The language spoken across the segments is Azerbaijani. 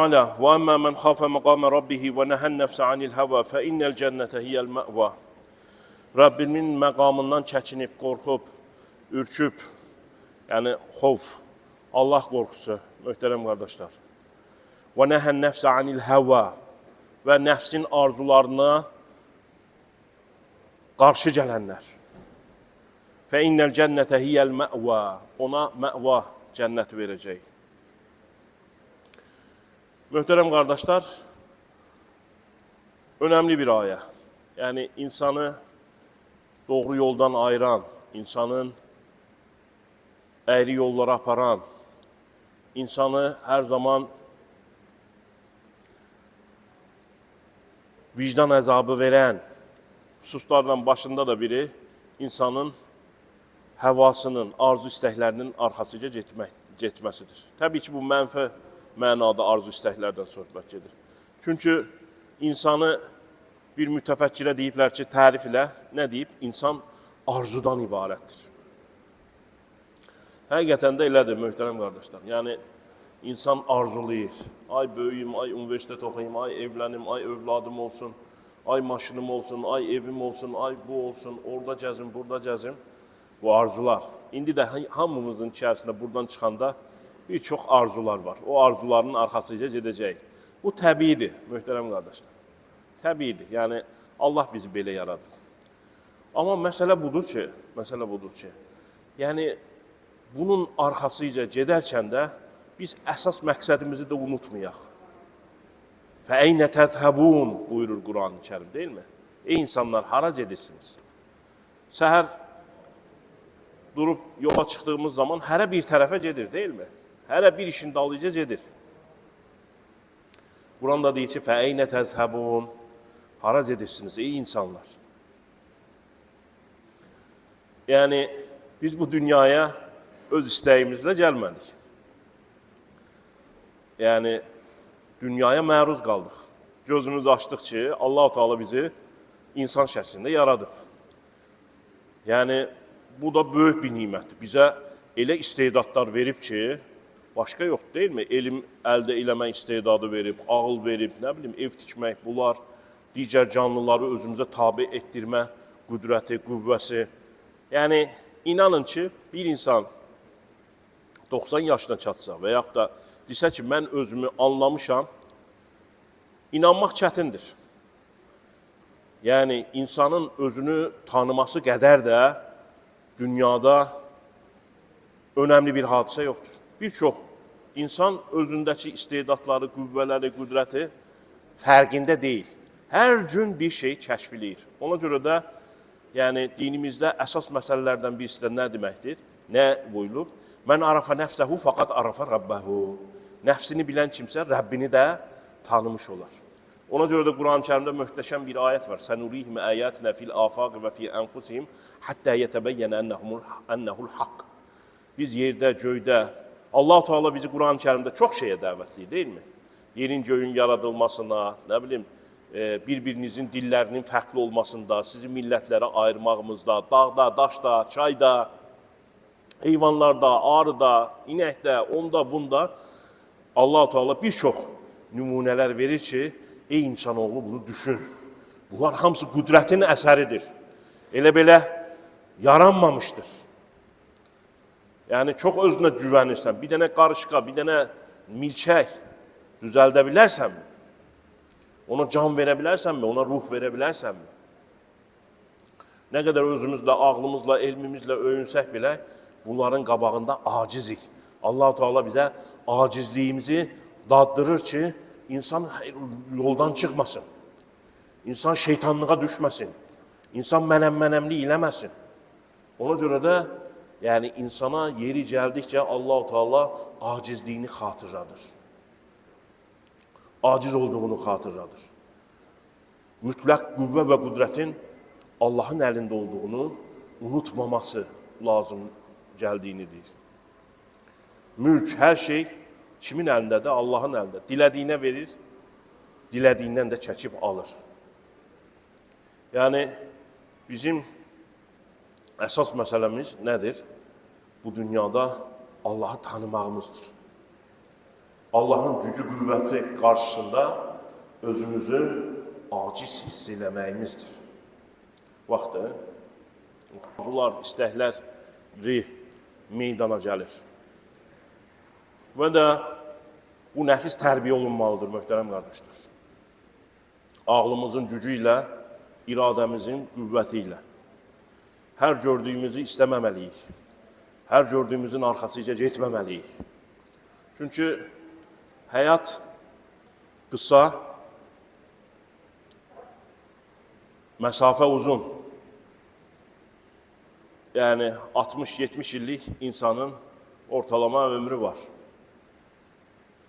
Ala ve amma men khafa maqama rabbih ve nehen nefse anil hava fe innel cennete hiyel ma'va. Rabbimin məqamından çəkinib, qorxub, ürküb, yəni xovf, Allah qorxusu, möhtərəm qardaşlar. Və nəhən nəfsə anil həva və nəfsin arzularına qarşı gələnlər. Fə innəl cənnətə hiyəl mə'va, ona mə'va cənnəti verəcək. Möhtərəm qardaşlar, önəmli bir ayə. Yəni, insanı doğru yoldan ayıran, insanın əyri yollara aparan, insanı hər zaman vicdan əzabı verən hususlarla başında da biri insanın həvasının, arzu istəklərinin arxasıca getməsidir. Təbii ki, bu mənfi mənada arzu istəklərdən söhbət gedir. Çünki insanı bir mütəfəkkirə deyiblər ki, tərif ilə nə deyib? İnsan arzudan ibarətdir. Həqiqətən də elədir, möhtərəm qardaşlar. Yəni, insan arzulayır. Ay böyüyüm, ay universitet oxuyayım, ay evlənim, ay övladım olsun, ay maşınım olsun, ay evim olsun, ay bu olsun, orada gəzim, burada gəzim. Bu arzular. İndi də hamımızın içərisində buradan çıxanda bir çox arzular var. O arzuların arxasıca gedəcək. Bu təbiidir, möhtərəm qardaşlar. Təbiidir. Yəni, Allah bizi belə yaradır. Amma məsələ budur ki, yəni, bunun arxasıca gedərkən də biz əsas məqsədimizi də unutmayaq. Fəeynə təzhəbun buyurur Quran-ı Kərim, deyilmi? Ey insanlar, hara gedirsiniz? Səhər durub yola çıxdığımız zaman hərə bir tərəfə gedir, deyilmi? Hərə bir işin dalıca gedir. Quranda deyir ki, fəeynə təzhəbun, hara gedirsiniz, ey insanlar? Yəni, biz bu dünyaya öz istəyimizlə gəlmədik. Yəni, dünyaya məruz qaldıq. Gözümüz açdıq ki, Allah-u Teala bizi insan şəklində yaradıb. Yəni, bu da böyük bir nimətdir. Bizə elə istedadlar verib ki, başqa yoxdur, deyilmi? Elm əldə eləmək istedadı verib, ağıl verib, nə bilim, ev tikmək, bunlar, digər canlıları özümüzə tabi etdirmə qüdrəti, qüvvəsi. Yəni, inanın ki, bir insan 90 yaşına çatsa və yaxud da desə ki, mən özümü anlamışam, inanmaq çətindir. Yəni, insanın özünü tanıması qədər də dünyada önəmli bir hadisə yoxdur. Bir çox insan özündəki istedadları, qüvvələri, qüdrəti fərqində deyil. Hər gün bir şey kəşfləyir. Ona görə də yəni, dinimizdə əsas məsələlərdən birisi də nə deməkdir? Nə buyurulub? Mən arafa nəfsəhu fəqat arafa Rabbəhu. Nəfsini bilən kimsə Rəbbini də tanımış olar. Ona görə də Quran-ı Kərimdə möhtəşəm bir ayət var. Sənurihim əyətinə fil afaq və fi ənfusihim həttə yətəbəyyənə ennəhul haqq. Biz yerdə, göydə, Allah-u Teala bizi Quran-ı Kərimdə çox şeyə dəvətli, deyilmi? Yerin göyün yaradılmasına, nə bilim, bir-birinizin dillərinin fərqli olmasında, sizi millətlərə ayırmağımızda, dağda, daşda, çayda, heyvanlarda, arıda, inəkdə, onda, bunda Allah-u Teala bir çox nümunələr verir ki, ey insanoğlu bunu düşün. Bunlar hamısı qüdrətin əsəridir. Elə belə yaranmamışdır. Yəni, çox özünə güvənirsən, bir dənə qarışqa, bir dənə milçək düzəldə bilərsənmi? Ona can verə bilərsənmi? Ona ruh verə bilərsənmi? Nə qədər özümüzlə, ağlımızla, elmimizlə öyünsək belə, bunların qabağında acizik. Allah-u Teala bizə acizliyimizi daddırır ki, insan yoldan çıxmasın, insan şeytanlığa düşməsin, insan mənəm-mənəmli eləməsin. Ona görə də yəni, insana yeri gəldikcə Allah-u Teala acizliyini xatırladır. Aciz olduğunu xatırladır. Mütləq qüvvə və qüdrətin Allahın əlində olduğunu unutmaması lazım gəldiyini deyir. Mülk, hər şey kimin əlindədir? Allahın əlində. Dilədiyinə verir, dilədiyindən də çəkib alır. Yəni, bizim əsas məsələmiz nədir? Bu dünyada Allahı tanımağımızdır. Allahın gücü, qüvvəti qarşısında özümüzü aciz hiss eləməyimizdir. Vaxtı, arzular, istəkləri meydana gəlir. Və də bu nəfis tərbiyə olunmalıdır, möhtərəm qardaşlar. Ağlımızın gücü ilə, iradəmizin qüvvəti ilə. Hər gördüyümüzü istəməməliyik. Hər gördüyümüzün arxasıca getməməliyik. Çünki həyat qısa, məsafə uzun. Yəni 60-70 illik insanın ortalama ömrü var.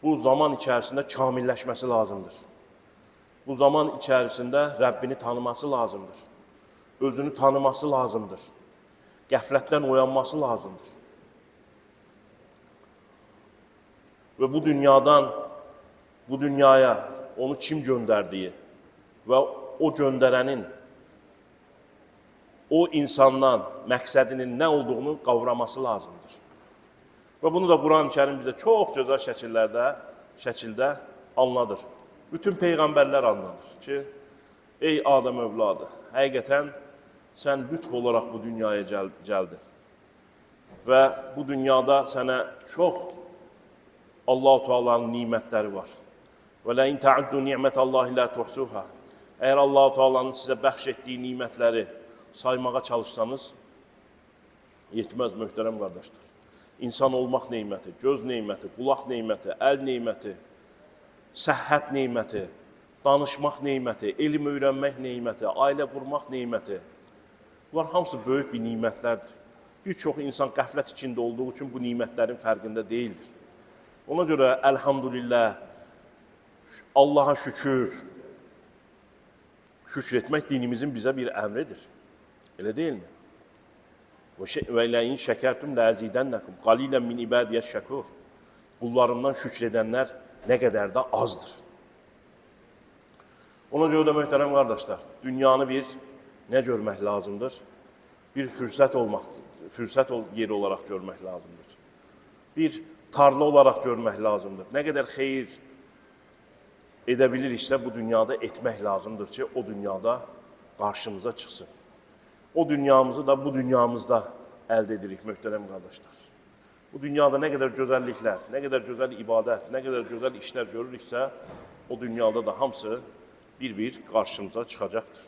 Bu zaman içərisində kamilləşməsi lazımdır. Bu zaman içərisində Rəbbini tanıması lazımdır. Özünü tanıması lazımdır. Qəflətdən oyanması lazımdır. Və bu dünyadan, bu dünyaya onu kim göndərdiyi və o göndərənin, o insandan məqsədinin nə olduğunu qavraması lazımdır. Və bunu da Quran-ı Kərim bizə çox gözəl şəkildə anladır. Bütün peyğəmbərlər anladır ki, ey Adəm övladı, həqiqətən sən lütf olaraq bu dünyaya gəldin. Və bu dünyada sənə çox Allah-u Teala'nın nimətləri var. Və lə in ta'uddu ni'metallahi la tuhsuha. Əgər Allah-u Teala'nın sizə bəxş etdiyi nimətləri saymağa çalışsanız, yetməz möhtərəm qardaşlar. İnsan olmaq neyməti, göz neyməti, qulaq neyməti, əl neyməti, səhhət neyməti, danışmaq neyməti, elm öyrənmək neyməti, ailə qurmaq neyməti. Bunlar hamısı böyük bir nimətlərdir. Bir çox insan qəflət içində olduğu üçün bu nimətlərin fərqində deyildir. Ona görə əlhamdülillah, Allaha şükür, şükür etmək dinimizin bizə bir əmridir. Elə deyilmi? Və ləyin şəkərtum ləzidənnəkum, qalilən min ibadiyyət şəkur. Qullarımdan şükür edənlər nə qədər də azdır. Ona görə də möhtərəm qardaşlar, dünyanı bir nə görmək lazımdır? Bir fürsət yeri olaraq görmək lazımdır. Bir tarla olaraq görmək lazımdır. Nə qədər xeyir edə biliriksə, bu dünyada etmək lazımdır ki, o dünyada qarşımıza çıxsın. O dünyamızı da bu dünyamızda əldə edirik, möhtərəm qardaşlar. Bu dünyada nə qədər gözəlliklər, nə qədər gözəl ibadət, nə qədər gözəl işlər görürüksə, o dünyada da hamısı bir-bir qarşımıza çıxacaqdır.